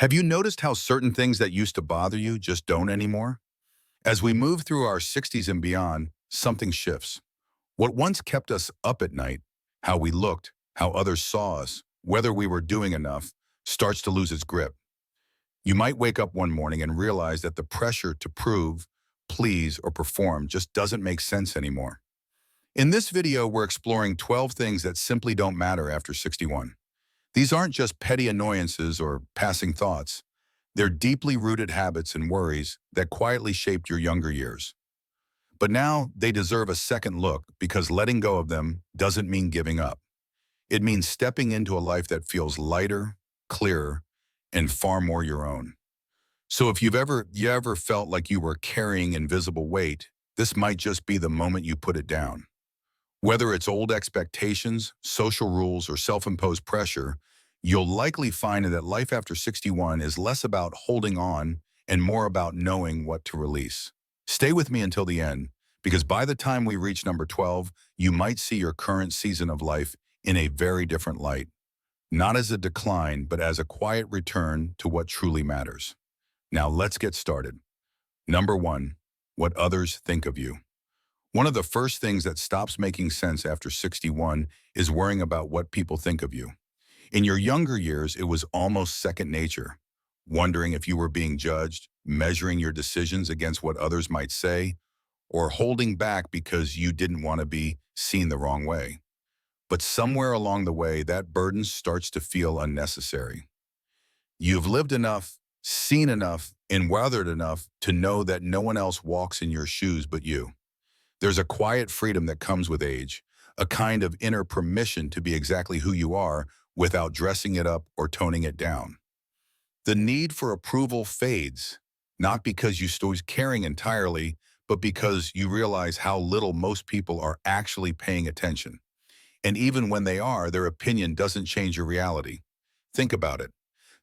Have you noticed how certain things that used to bother you just don't anymore? As we move through our 60s and beyond, something shifts. What once kept us up at night, how we looked, how others saw us, whether we were doing enough, starts to lose its grip. You might wake up one morning and realize that the pressure to prove, please, or perform just doesn't make sense anymore. In this video, we're exploring 12 things that simply don't matter after 61. These aren't just petty annoyances or passing thoughts. They're deeply rooted habits and worries that quietly shaped your younger years. But now they deserve a second look because letting go of them doesn't mean giving up. It means stepping into a life that feels lighter, clearer, and far more your own. So if you ever felt like you were carrying invisible weight, this might just be the moment you put it down. Whether it's old expectations, social rules, or self-imposed pressure, you'll likely find that life after 61 is less about holding on and more about knowing what to release. Stay with me until the end, because by the time we reach number 12, you might see your current season of life in a very different light. Not as a decline, but as a quiet return to what truly matters. Now let's get started. Number 1, what others think of you. One of the first things that stops making sense after 61 is worrying about what people think of you. In your younger years, it was almost second nature, wondering if you were being judged, measuring your decisions against what others might say, or holding back because you didn't want to be seen the wrong way. But somewhere along the way, that burden starts to feel unnecessary. You've lived enough, seen enough, and weathered enough to know that no one else walks in your shoes but you. There's a quiet freedom that comes with age, a kind of inner permission to be exactly who you are without dressing it up or toning it down. The need for approval fades, not because you stop caring entirely, but because you realize how little most people are actually paying attention. And even when they are, their opinion doesn't change your reality. Think about it.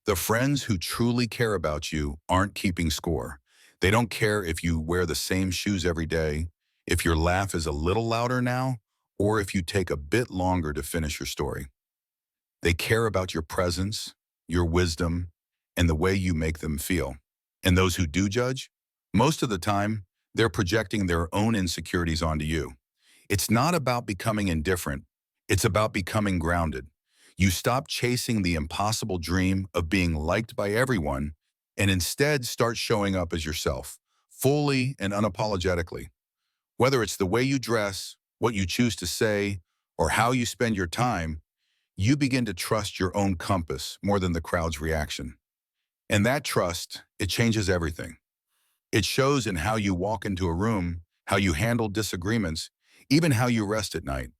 The friends who truly care about you aren't keeping score. They don't care if you wear the same shoes every day, if your laugh is a little louder now, or if you take a bit longer to finish your story. They care about your presence, your wisdom, and the way you make them feel. And those who do judge, most of the time, they're projecting their own insecurities onto you. It's not about becoming indifferent. It's about becoming grounded. You stop chasing the impossible dream of being liked by everyone and instead start showing up as yourself, fully and unapologetically. Whether it's the way you dress, what you choose to say, or how you spend your time, you begin to trust your own compass more than the crowd's reaction. And that trust, it changes everything. It shows in how you walk into a room, how you handle disagreements, even how you rest at night.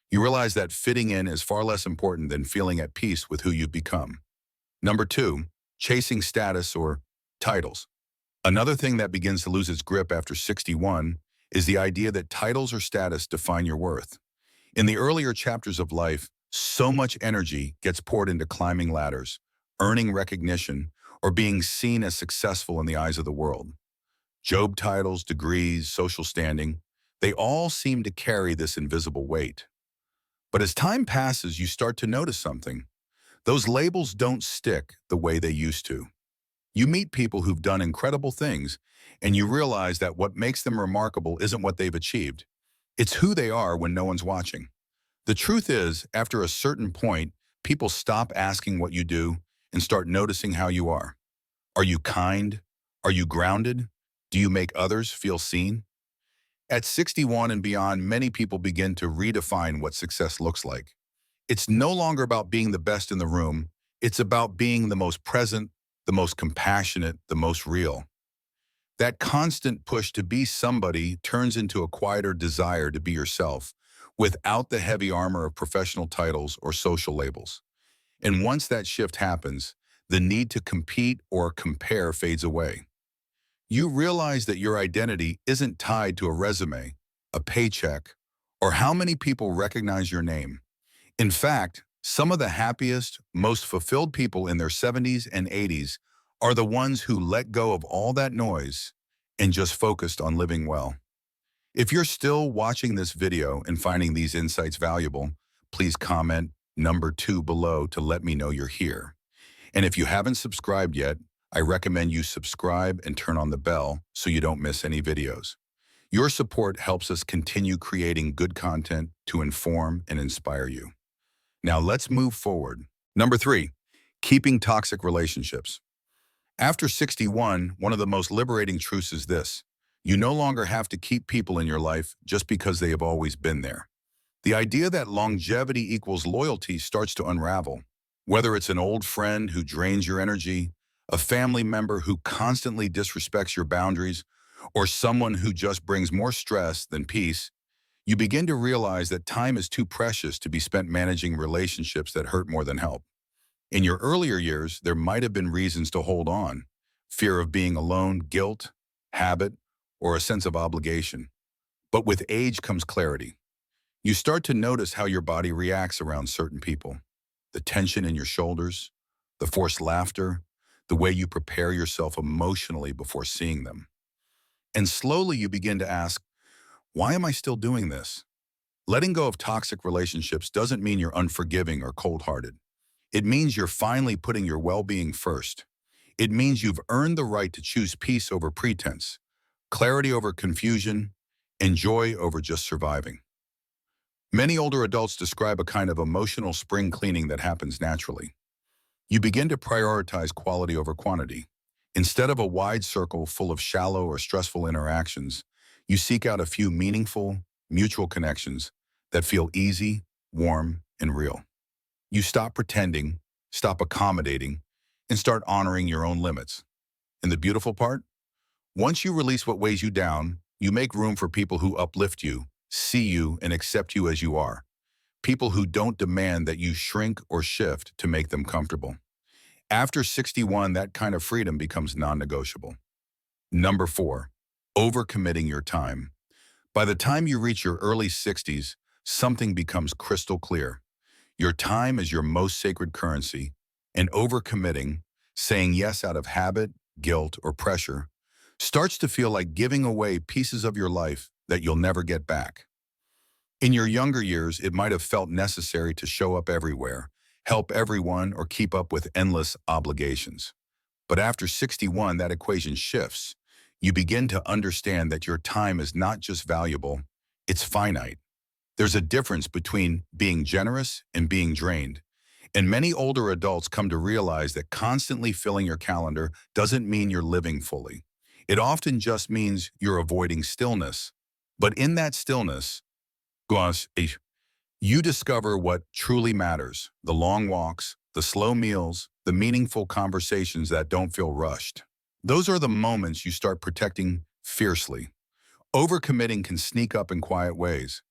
You realize that fitting in is far less important than feeling at peace with who you've become. Number 2, chasing status or titles. Another thing that begins to lose its grip after 61 is the idea that titles or status define your worth. In the earlier chapters of life, so much energy gets poured into climbing ladders, earning recognition, or being seen as successful in the eyes of the world. Job titles, degrees, social standing, they all seem to carry this invisible weight. But as time passes, you start to notice something. Those labels don't stick the way they used to. You meet people who've done incredible things, and you realize that what makes them remarkable isn't what they've achieved. It's who they are when no one's watching. The truth is, after a certain point, people stop asking what you do and start noticing how you are. Are you kind? Are you grounded? Do you make others feel seen? At 61 and beyond, many people begin to redefine what success looks like. It's no longer about being the best in the room. It's about being the most present, the most compassionate, the most real. That constant push to be somebody turns into a quieter desire to be yourself, without the heavy armor of professional titles or social labels. And once that shift happens, the need to compete or compare fades away. You realize that your identity isn't tied to a resume, a paycheck, or how many people recognize your name. In fact, some of the happiest, most fulfilled people in their 70s and 80s are the ones who let go of all that noise and just focused on living well. If you're still watching this video and finding these insights valuable, please comment number 2 below to let me know you're here. And if you haven't subscribed yet, I recommend you subscribe and turn on the bell so you don't miss any videos. Your support helps us continue creating good content to inform and inspire you. Now let's move forward. Number 3, keeping toxic relationships. After 61, one of the most liberating truths is this: you no longer have to keep people in your life just because they have always been there. The idea that longevity equals loyalty starts to unravel. Whether it's an old friend who drains your energy, a family member who constantly disrespects your boundaries, or someone who just brings more stress than peace, you begin to realize that time is too precious to be spent managing relationships that hurt more than help. In your earlier years, there might have been reasons to hold on: fear of being alone, guilt, habit, or a sense of obligation. But with age comes clarity. You start to notice how your body reacts around certain people: the tension in your shoulders, the forced laughter, the way you prepare yourself emotionally before seeing them. And slowly you begin to ask, why am I still doing this? Letting go of toxic relationships doesn't mean you're unforgiving or cold-hearted. It means you're finally putting your well-being first. It means you've earned the right to choose peace over pretense, clarity over confusion, and joy over just surviving. Many older adults describe a kind of emotional spring cleaning that happens naturally. You begin to prioritize quality over quantity. Instead of a wide circle full of shallow or stressful interactions, you seek out a few meaningful, mutual connections that feel easy, warm, and real. You stop pretending, stop accommodating, and start honoring your own limits. And the beautiful part? Once you release what weighs you down, you make room for people who uplift you, see you, and accept you as you are. People who don't demand that you shrink or shift to make them comfortable. After 61, that kind of freedom becomes non-negotiable. Number 4, overcommitting your time. By the time you reach your early 60s, something becomes crystal clear. Your time is your most sacred currency, and overcommitting, saying yes out of habit, guilt, or pressure, starts to feel like giving away pieces of your life that you'll never get back. In your younger years, it might have felt necessary to show up everywhere, help everyone, or keep up with endless obligations. But after 61, that equation shifts. You begin to understand that your time is not just valuable, it's finite. There's a difference between being generous and being drained. And many older adults come to realize that constantly filling your calendar doesn't mean you're living fully. It often just means you're avoiding stillness. But in that stillness, you discover what truly matters: the long walks, the slow meals, the meaningful conversations that don't feel rushed. Those are the moments you start protecting fiercely. Overcommitting can sneak up in quiet ways: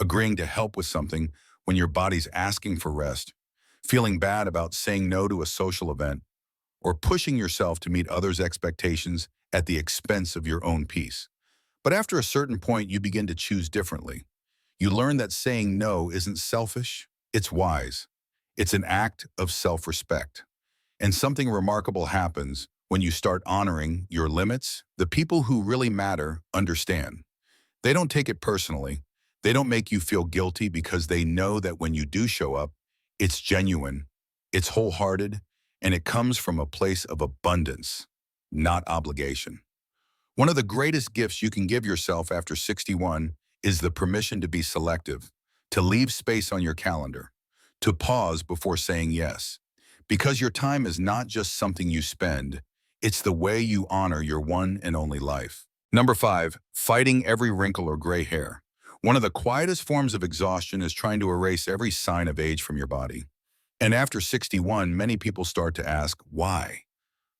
agreeing to help with something when your body's asking for rest, feeling bad about saying no to a social event, or pushing yourself to meet others' expectations at the expense of your own peace. But after a certain point, you begin to choose differently. You learn that saying no isn't selfish, it's wise. It's an act of self-respect. And something remarkable happens when you start honoring your limits. The people who really matter understand. They don't take it personally. They don't make you feel guilty, because they know that when you do show up, it's genuine, it's wholehearted, and it comes from a place of abundance, not obligation. One of the greatest gifts you can give yourself after 61 is the permission to be selective, to leave space on your calendar, to pause before saying yes. Because your time is not just something you spend, it's the way you honor your one and only life. Number 5, fighting every wrinkle or gray hair. One of the quietest forms of exhaustion is trying to erase every sign of age from your body. And after 61, many people start to ask, why?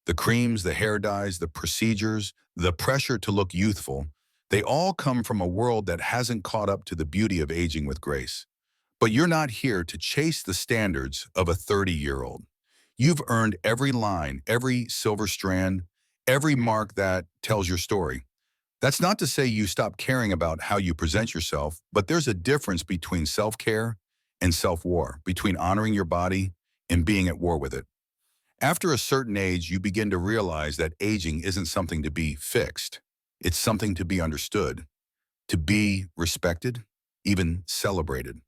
The creams, the hair dyes, the procedures, the pressure to look youthful, they all come from a world that hasn't caught up to the beauty of aging with grace. But you're not here to chase the standards of a 30-year-old. You've earned every line, every silver strand, every mark that tells your story. That's not to say you stop caring about how you present yourself, but there's a difference between self-care and self-war, between honoring your body and being at war with it. After a certain age, you begin to realize that aging isn't something to be fixed. It's something to be understood, to be respected, even celebrated.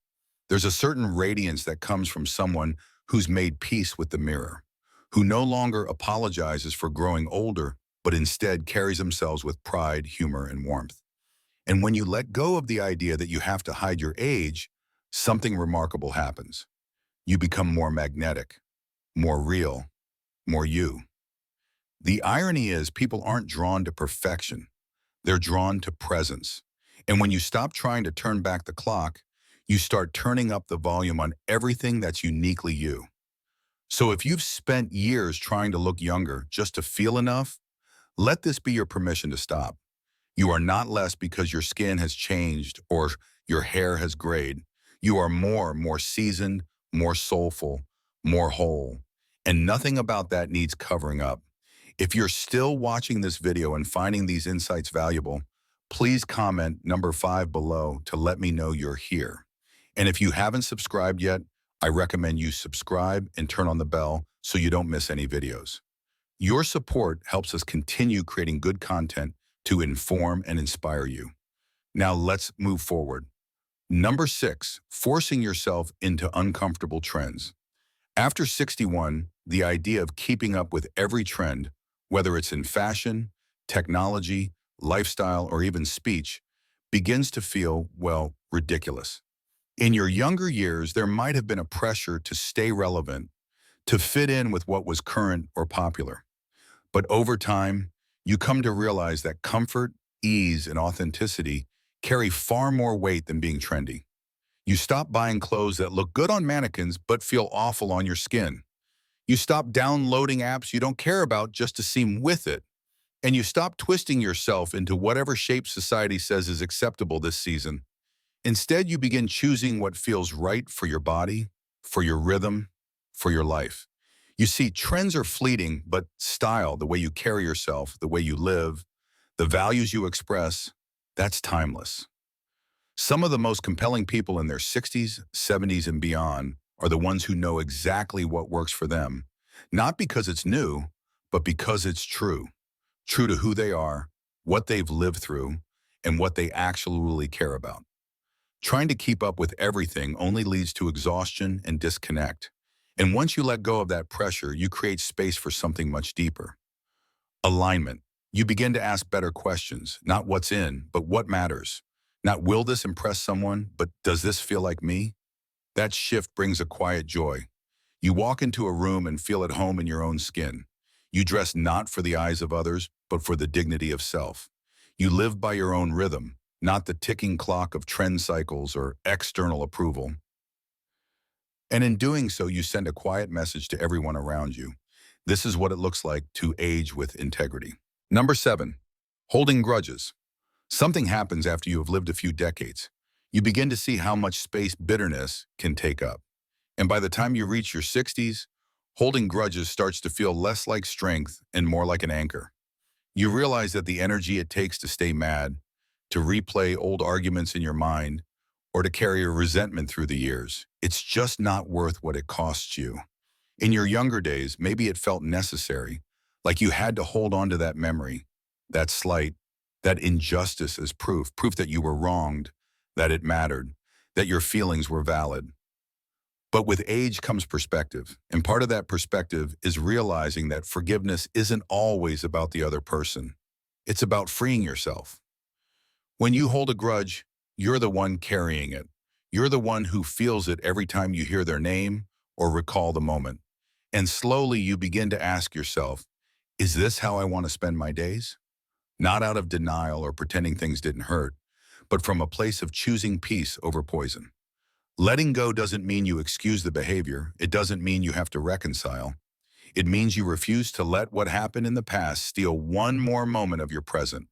There's a certain radiance that comes from someone who's made peace with the mirror, who no longer apologizes for growing older, but instead carries themselves with pride, humor, and warmth. And when you let go of the idea that you have to hide your age, something remarkable happens. You become more magnetic, more real, more you. The irony is people aren't drawn to perfection. They're drawn to presence. And when you stop trying to turn back the clock, you start turning up the volume on everything that's uniquely you. So if you've spent years trying to look younger just to feel enough, let this be your permission to stop. You are not less because your skin has changed or your hair has grayed. You are more seasoned, more soulful, more whole. And nothing about that needs covering up. If you're still watching this video and finding these insights valuable, please comment number 5 below to let me know you're here. And if you haven't subscribed yet, I recommend you subscribe and turn on the bell so you don't miss any videos. Your support helps us continue creating good content to inform and inspire you. Now let's move forward. Number 6, forcing yourself into uncomfortable trends. After 61, the idea of keeping up with every trend, whether it's in fashion, technology, lifestyle, or even speech, begins to feel, well, ridiculous. In your younger years, there might have been a pressure to stay relevant, to fit in with what was current or popular. But over time, you come to realize that comfort, ease, and authenticity carry far more weight than being trendy. You stop buying clothes that look good on mannequins but feel awful on your skin. You stop downloading apps you don't care about just to seem with it. And you stop twisting yourself into whatever shape society says is acceptable this season. Instead, you begin choosing what feels right for your body, for your rhythm, for your life. You see, trends are fleeting, but style, the way you carry yourself, the way you live, the values you express, that's timeless. Some of the most compelling people in their 60s, 70s, and beyond are the ones who know exactly what works for them, not because it's new, but because it's true. True to who they are, what they've lived through, and what they actually care about. Trying to keep up with everything only leads to exhaustion and disconnect. And once you let go of that pressure, you create space for something much deeper. Alignment. You begin to ask better questions, not what's in, but what matters. Not will this impress someone, but does this feel like me? That shift brings a quiet joy. You walk into a room and feel at home in your own skin. You dress not for the eyes of others, but for the dignity of self. You live by your own rhythm, not the ticking clock of trend cycles or external approval. And in doing so, you send a quiet message to everyone around you. This is what it looks like to age with integrity. Number 7, holding grudges. Something happens after you have lived a few decades. You begin to see how much space bitterness can take up. And by the time you reach your 60s, holding grudges starts to feel less like strength and more like an anchor. You realize that the energy it takes to stay mad, to replay old arguments in your mind, or to carry a resentment through the years, it's just not worth what it costs you. In your younger days, maybe it felt necessary, like you had to hold on to that memory, that slight, that injustice as proof that you were wronged, that it mattered, that your feelings were valid. But with age comes perspective, and part of that perspective is realizing that forgiveness isn't always about the other person. It's about freeing yourself. When you hold a grudge, you're the one carrying it. You're the one who feels it every time you hear their name or recall the moment. And slowly you begin to ask yourself, is this how I want to spend my days? Not out of denial or pretending things didn't hurt, but from a place of choosing peace over poison. Letting go doesn't mean you excuse the behavior. It doesn't mean you have to reconcile. It means you refuse to let what happened in the past steal one more moment of your present.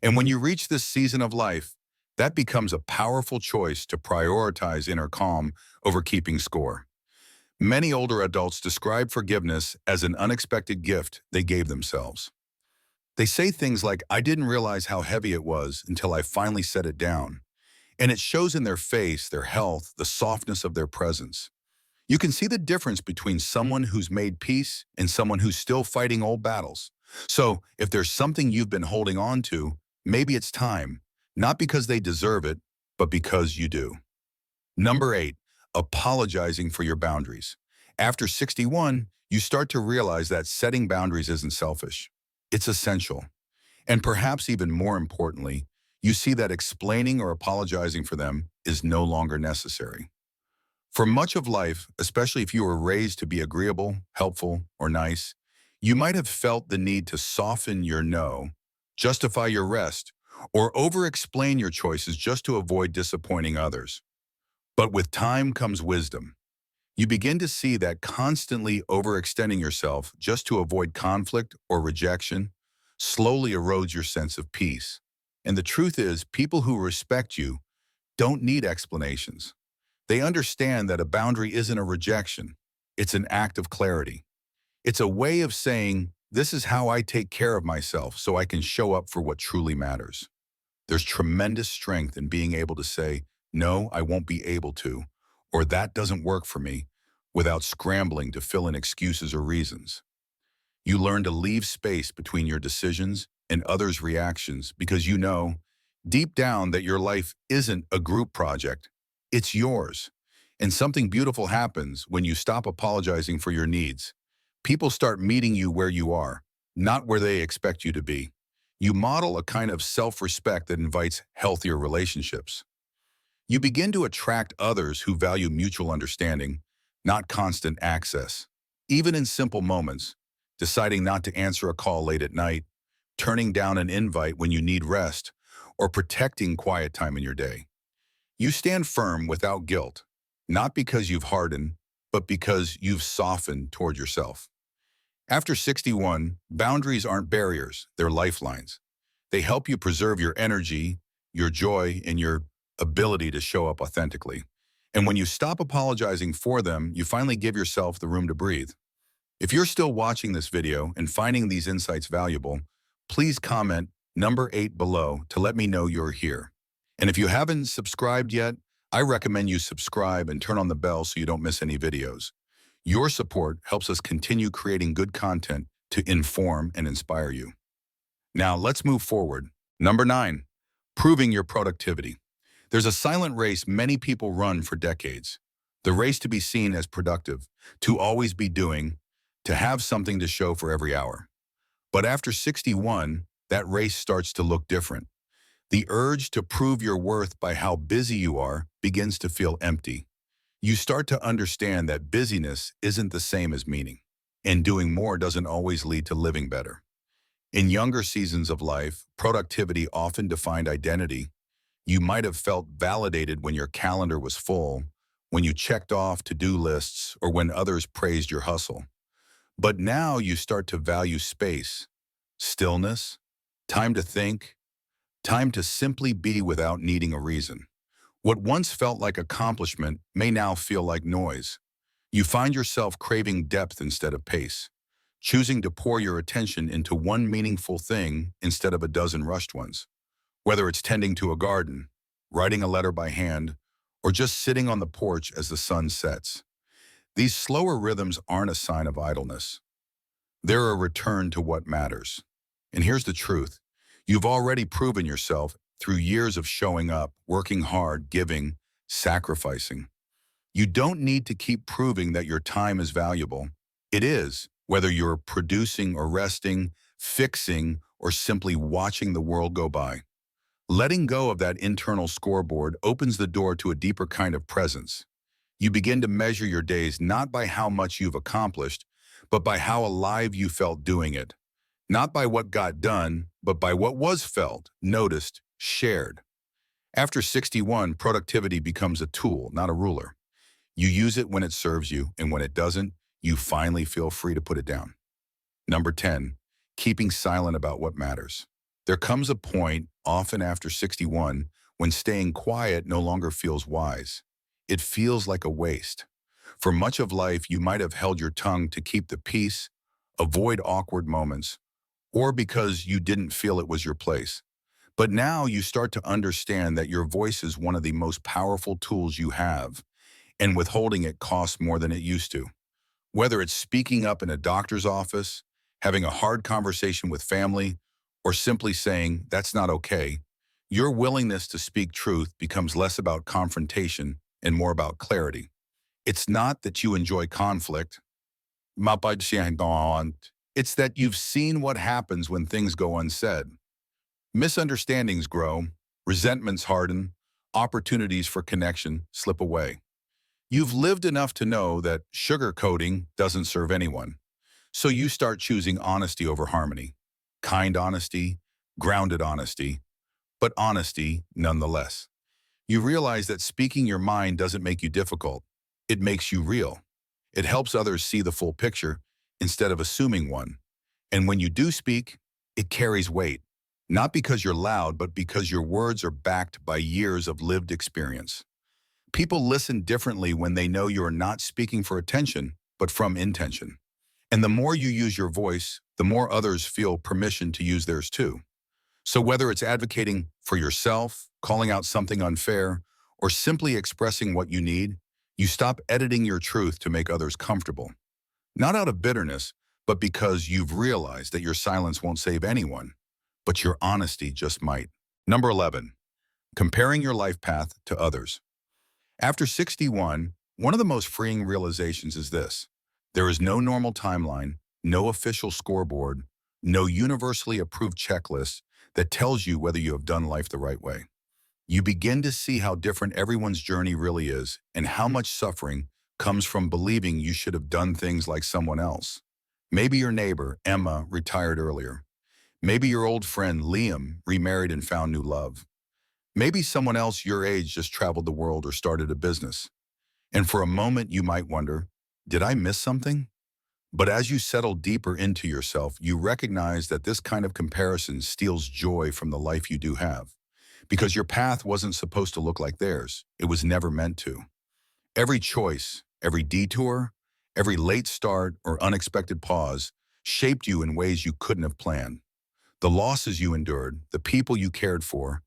And when you reach this season of life, that becomes a powerful choice to prioritize inner calm over keeping score. Many older adults describe forgiveness as an unexpected gift they gave themselves. They say things like, I didn't realize how heavy it was until I finally set it down. And it shows in their face, their health, the softness of their presence. You can see the difference between someone who's made peace and someone who's still fighting old battles. So if there's something you've been holding on to, maybe it's time, not because they deserve it, but because you do. Number 8, apologizing for your boundaries. After 61, you start to realize that setting boundaries isn't selfish. It's essential. And perhaps even more importantly, you see that explaining or apologizing for them is no longer necessary. For much of life, especially if you were raised to be agreeable, helpful, or nice, you might have felt the need to soften your no, justify your rest, or over-explain your choices just to avoid disappointing others. But with time comes wisdom. You begin to see that constantly overextending yourself just to avoid conflict or rejection slowly erodes your sense of peace. And the truth is, people who respect you don't need explanations. They understand that a boundary isn't a rejection. It's an act of clarity. It's a way of saying, this is how I take care of myself so I can show up for what truly matters. There's tremendous strength in being able to say, no, I won't be able to, or that doesn't work for me, without scrambling to fill in excuses or reasons. You learn to leave space between your decisions and others' reactions because you know, deep down, that your life isn't a group project. It's yours. And something beautiful happens when you stop apologizing for your needs. People start meeting you where you are, not where they expect you to be. You model a kind of self-respect that invites healthier relationships. You begin to attract others who value mutual understanding, not constant access. Even in simple moments, deciding not to answer a call late at night, turning down an invite when you need rest, or protecting quiet time in your day. You stand firm without guilt, not because you've hardened, but because you've softened toward yourself. After 61, boundaries aren't barriers, they're lifelines. They help you preserve your energy, your joy, and your ability to show up authentically. And when you stop apologizing for them, you finally give yourself the room to breathe. If you're still watching this video and finding these insights valuable, please comment number 8 below to let me know you're here. And if you haven't subscribed yet, I recommend you subscribe and turn on the bell so you don't miss any videos. Your support helps us continue creating good content to inform and inspire you. Now let's move forward. Number 9, proving your productivity. There's a silent race many people run for decades. The race to be seen as productive, to always be doing, to have something to show for every hour. But after 61, that race starts to look different. The urge to prove your worth by how busy you are begins to feel empty. You start to understand that busyness isn't the same as meaning, and doing more doesn't always lead to living better. In younger seasons of life, productivity often defined identity. You might have felt validated when your calendar was full, when you checked off to-do lists, or when others praised your hustle. But now you start to value space, stillness, time to think, time to simply be without needing a reason. What once felt like accomplishment may now feel like noise. You find yourself craving depth instead of pace, choosing to pour your attention into one meaningful thing instead of a dozen rushed ones. Whether it's tending to a garden, writing a letter by hand, or just sitting on the porch as the sun sets. These slower rhythms aren't a sign of idleness. They're a return to what matters. And here's the truth. You've already proven yourself through years of showing up, working hard, giving, sacrificing. You don't need to keep proving that your time is valuable. It is, whether you're producing or resting, fixing, or simply watching the world go by. Letting go of that internal scoreboard opens the door to a deeper kind of presence. You begin to measure your days not by how much you've accomplished, but by how alive you felt doing it. Not by what got done, but by what was felt, noticed, shared. After 61, productivity becomes a tool, not a ruler. You use it when it serves you, and when it doesn't, you finally feel free to put it down. Number 10, keeping silent about what matters. There comes a point, often after 61, when staying quiet no longer feels wise. It feels like a waste. For much of life, you might have held your tongue to keep the peace, avoid awkward moments, or because you didn't feel it was your place. But now you start to understand that your voice is one of the most powerful tools you have, and withholding it costs more than it used to. Whether it's speaking up in a doctor's office, having a hard conversation with family, or simply saying, that's not okay, your willingness to speak truth becomes less about confrontation and more about clarity. It's not that you enjoy conflict. It's that you've seen what happens when things go unsaid. Misunderstandings grow, resentments harden, opportunities for connection slip away. You've lived enough to know that sugarcoating doesn't serve anyone. So you start choosing honesty over harmony. Kind honesty, grounded honesty, but honesty nonetheless. You realize that speaking your mind doesn't make you difficult. It makes you real. It helps others see the full picture instead of assuming one. And when you do speak, it carries weight. Not because you're loud, but because your words are backed by years of lived experience. People listen differently when they know you're not speaking for attention, but from intention. And the more you use your voice, the more others feel permission to use theirs too. So whether it's advocating for yourself, calling out something unfair, or simply expressing what you need, you stop editing your truth to make others comfortable. Not out of bitterness, but because you've realized that your silence won't save anyone, but your honesty just might. Number 11, comparing your life path to others. After 61, one of the most freeing realizations is this. There is no normal timeline, no official scoreboard, no universally approved checklist that tells you whether you have done life the right way. You begin to see how different everyone's journey really is and how much suffering comes from believing you should have done things like someone else. Maybe your neighbor, Emma, retired earlier. Maybe your old friend, Liam, remarried and found new love. Maybe someone else your age just traveled the world or started a business. And for a moment, you might wonder, did I miss something? But as you settle deeper into yourself, you recognize that this kind of comparison steals joy from the life you do have. Because your path wasn't supposed to look like theirs. It was never meant to. Every choice, every detour, every late start or unexpected pause shaped you in ways you couldn't have planned. The losses you endured, the people you cared for,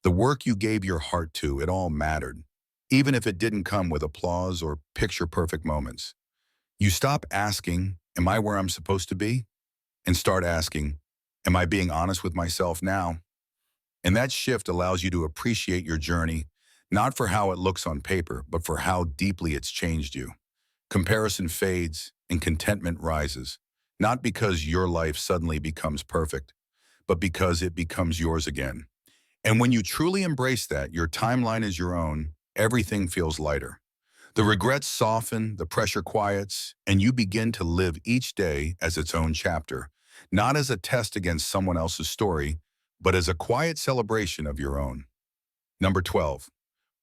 the work you gave your heart to, it all mattered. Even if it didn't come with applause or picture-perfect moments. You stop asking, am I where I'm supposed to be? And start asking, am I being honest with myself now? And that shift allows you to appreciate your journey, not for how it looks on paper, but for how deeply it's changed you. Comparison fades and contentment rises, not because your life suddenly becomes perfect, but because it becomes yours again. And when you truly embrace that, your timeline is your own, everything feels lighter. The regrets soften, the pressure quiets, and you begin to live each day as its own chapter, not as a test against someone else's story, but as a quiet celebration of your own. Number 12,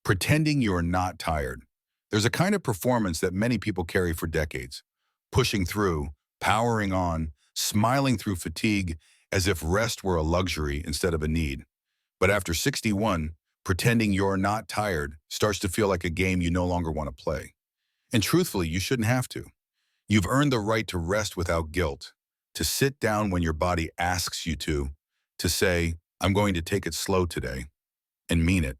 pretending you're not tired. There's a kind of performance that many people carry for decades, pushing through, powering on, smiling through fatigue as if rest were a luxury instead of a need. But after 61, pretending you're not tired starts to feel like a game you no longer want to play. And truthfully, you shouldn't have to. You've earned the right to rest without guilt, to sit down when your body asks you to say, I'm going to take it slow today, and mean it.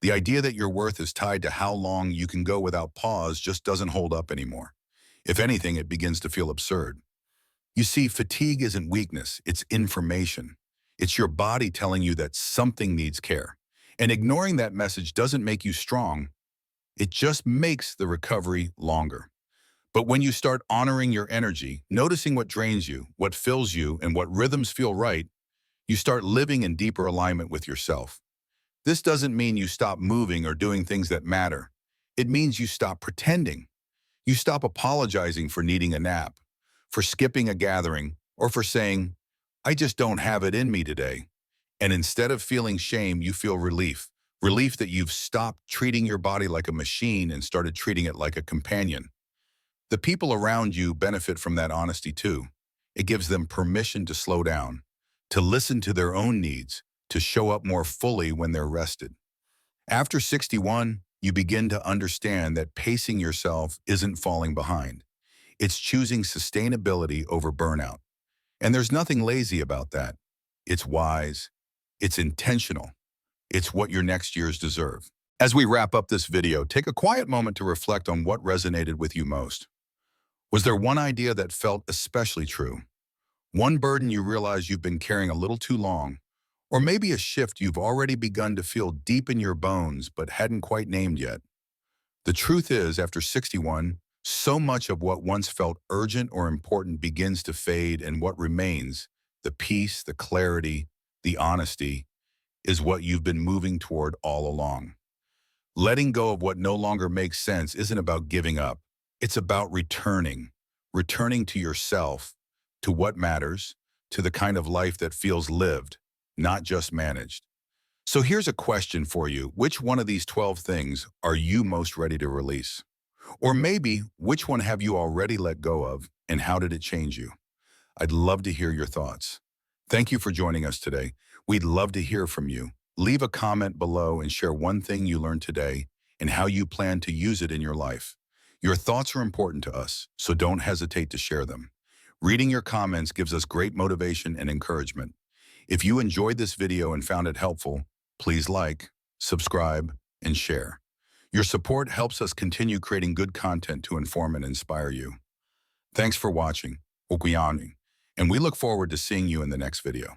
The idea that your worth is tied to how long you can go without pause just doesn't hold up anymore. If anything, it begins to feel absurd. You see, fatigue isn't weakness, it's information. It's your body telling you that something needs care. And ignoring that message doesn't make you strong, it just makes the recovery longer. But when you start honoring your energy, noticing what drains you, what fills you, and what rhythms feel right, you start living in deeper alignment with yourself. This doesn't mean you stop moving or doing things that matter. It means you stop pretending. You stop apologizing for needing a nap, for skipping a gathering, or for saying, I just don't have it in me today. And instead of feeling shame, you feel relief. Relief that you've stopped treating your body like a machine and started treating it like a companion. The people around you benefit from that honesty too. It gives them permission to slow down, to listen to their own needs, to show up more fully when they're rested. After 61, you begin to understand that pacing yourself isn't falling behind. It's choosing sustainability over burnout. And there's nothing lazy about that. It's wise. It's intentional. It's what your next years deserve. As we wrap up this video, take a quiet moment to reflect on what resonated with you most. Was there one idea that felt especially true? One burden you realize you've been carrying a little too long? Or maybe a shift you've already begun to feel deep in your bones but hadn't quite named yet? The truth is, after 61, So much of what once felt urgent or important begins to fade, and what remains, the peace, the clarity, the honesty, is what you've been moving toward all along. Letting go of what no longer makes sense isn't about giving up. It's about returning to yourself, to what matters, to the kind of life that feels lived, not just managed. So here's a question for you. Which one of these 12 things are you most ready to release? Or maybe which one have you already let go of, and how did it change you? I'd love to hear your thoughts. Thank you for joining us today. We'd love to hear from you. Leave a comment below and share one thing you learned today and how you plan to use it in your life. Your thoughts are important to us, so don't hesitate to share them. Reading your comments gives us great motivation and encouragement. If you enjoyed this video and found it helpful, please like, subscribe, and share. Your support helps us continue creating good content to inform and inspire you. Thanks for watching, and we look forward to seeing you in the next video.